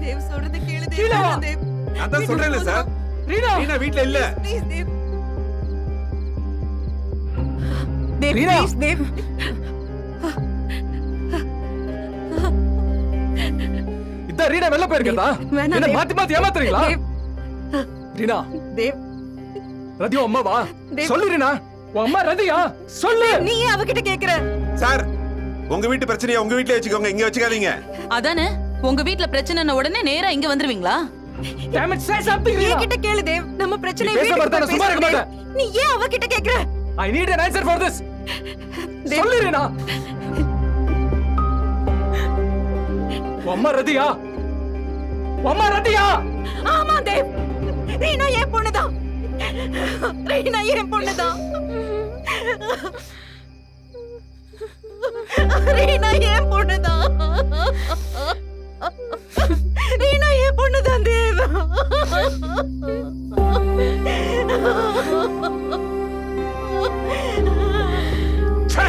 தேவ் சொல்றது கேளு ஷீலா! தேவ். நான் தான் சொல்றேன்ல சார், ரீனா ரீனா வீட்ல இல்ல. ப்ளீஸ் தேவ். தேவ் ரீனா! ப்ளீஸ் தேவ். இதான் ரீனா வெளில போயிருக்கா? வேணாம் என்ன தேவ். மாத்தி மாத்தி ஏமாத்துறீங்களா? தேவ். ரீனா, தேவ் ரதி உன் அம்மாவா? தேவ். சொல்லு ரீனா, உன் அம்மா ரதியா? சொல்லு. நீ ஏன் அவகிட்ட கேக்குற? சார், உங்க வீட்டு பிரச்சனையை உங்க வீட்லயே வச்சுக்கோங்க, இங்க வச்சுக்காதீங்க. அதானே உங்க வீட்ல பிரச்சனைன உடனே நேரா இங்க வந்துருவீங்களா? Damn it, say something, Reena. என்கிட்ட கேளு தேவ். நம்ம பிரச்சனை நீ பேச வீட்டுக்கு மாட்டா, நான் சும்மா இருக்க பேசு மாட்டேன். தேவ். நீ ஏன் அவகிட்ட கேக்குற? I need an answer for this. Dev. சொல்லு ரீனா. உன் அம்மா ரதியா? உன் அம்மா ரதியா? ஆமா தேவ். ரீனா என் பொண்ணுதான். ரீனா என் பொண்ணுதான். ரீனா என் பொண்ணுதான். ரீனா என் பொண்ணுதான் தேவ். ச்சே.